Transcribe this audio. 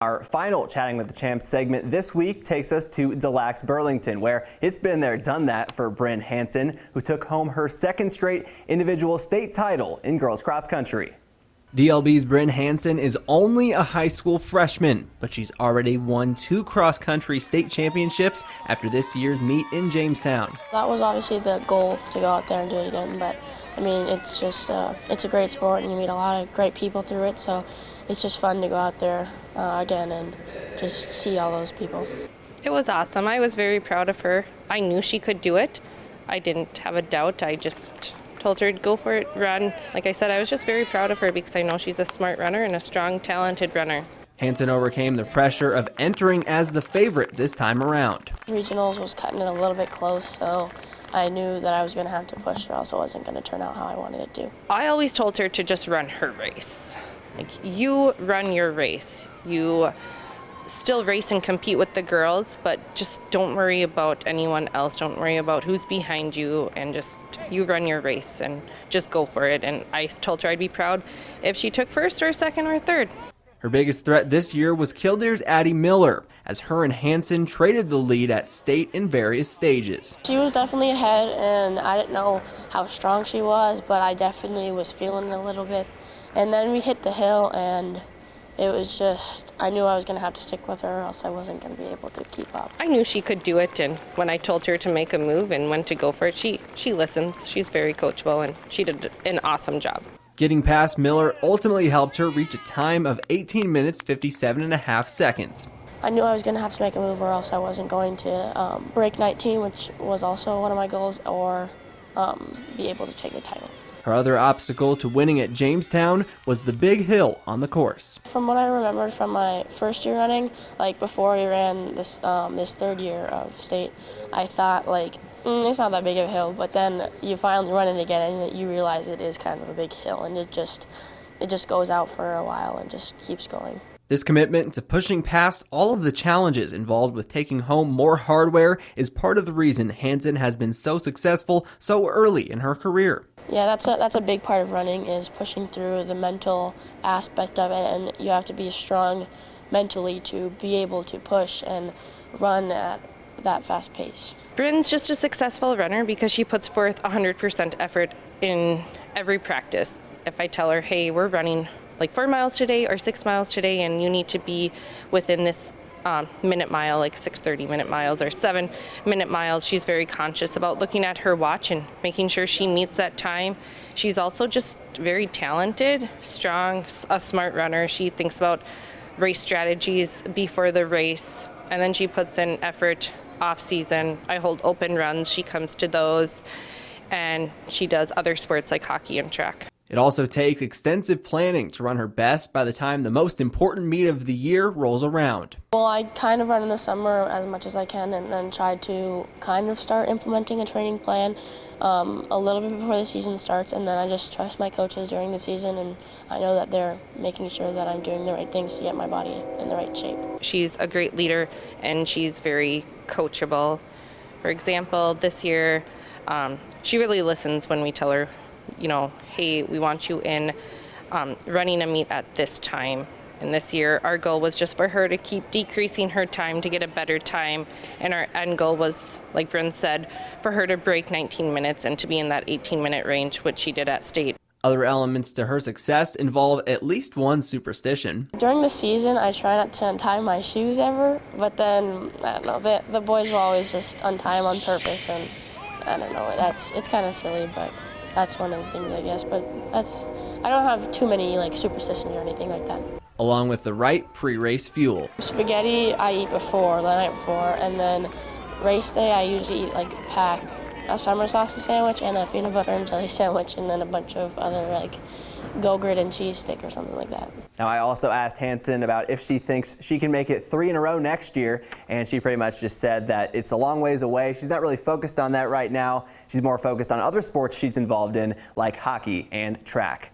Our final Chatting with the Champs segment this week takes us to Delax, Burlington, where it's been there, done that for Brynn Hanson, who took home her second straight individual state title in girls cross country. DLB's Brynn Hanson is only a high school freshman, but she's already won 2 cross-country state championships after this year's meet in Jamestown. That was obviously the goal, to go out there and do it again, but I mean, it's just, it's a great sport and you meet a lot of great people through it, so it's just fun to go out there again and just see all those people. It was awesome. I was very proud of her. I knew she could do it. I didn't have a doubt. I just told her to go for it, run. Like I said, I was just very proud of her because I know she's a smart runner and a strong, talented runner. Hanson overcame the pressure of entering as the favorite this time around. Regionals was cutting it a little bit close, so I knew that I was going to have to push, or else it wasn't going to turn out how I wanted it to. I always told her to just run her race. Like, you run your race. You still race and compete with the girls, but just don't worry about anyone else. Don't worry about who's behind you, and just you run your race and just go for it. And I told her I'd be proud if she took first or second or third. Her biggest threat this year was Kildare's Addie Miller, as her and Hanson traded the lead at state in various stages. She was definitely ahead, and I didn't know how strong she was, but I definitely was feeling it a little bit. And then we hit the hill, and it was just, I knew I was going to have to stick with her, or else I wasn't going to be able to keep up. I knew she could do it, and when I told her to make a move and when to go for it, she listens. She's very coachable, and she did an awesome job. Getting past Miller ultimately helped her reach a time of 18 minutes 57.5 seconds. I knew I was going to have to make a move, or else I wasn't going to break 19, which was also one of my goals, or be able to take the title. Her other obstacle to winning at Jamestown was the big hill on the course. From what I remembered from my first year running, like before we ran this this third year of state, I thought like, it's not that big of a hill, but then you finally run it again and you realize it is kind of a big hill, and it just goes out for a while and just keeps going. This commitment to pushing past all of the challenges involved with taking home more hardware is part of the reason Hanson has been so successful so early in her career. Yeah, that's a big part of running, is pushing through the mental aspect of it, and you have to be strong mentally to be able to push and run at that fast pace. Brynn's just a successful runner because she puts forth 100% effort in every practice. If I tell her, hey, we're running like 4 miles today or 6 miles today, and you need to be within this minute mile, like 6:30 minute miles or 7 minute miles, she's very conscious about looking at her watch and making sure she meets that time. She's also just very talented, strong, a smart runner. She thinks about race strategies before the race, and then she puts in effort off season. I hold open runs, she comes to those, and she does other sports like hockey and track. It also takes extensive planning to run her best by the time the most important meet of the year rolls around. Well, I kind of run in the summer as much as I can, and then try to kind of start implementing a training plan a little bit before the season starts, and then I just trust my coaches during the season, and I know that they're making sure that I'm doing the right things to get my body in the right shape. She's a great leader, and she's very coachable. For example, this year, she really listens when we tell her, you know, hey, we want you in running a meet at this time. And this year, our goal was just for her to keep decreasing her time to get a better time. And our end goal was, like Brynn said, for her to break 19 minutes and to be in that 18-minute range, which she did at state. Other elements to her success involve at least one superstition. During the season, I try not to untie my shoes ever, but then, I don't know, the boys will always just untie them on purpose, and I don't know, it's kind of silly, but that's one of the things, I guess, but I don't have too many like superstitions or anything like that. Along with the right pre-race fuel. Spaghetti I eat the night before, and then race day I usually eat like pack a summer sausage sandwich and a peanut butter and jelly sandwich, and then a bunch of other like Go-Grit and cheese stick or something like that. Now, I also asked Hanson about if she thinks she can make it 3 in a row next year, and she pretty much just said that it's a long ways away. She's not really focused on that right now. She's more focused on other sports she's involved in, like hockey and track.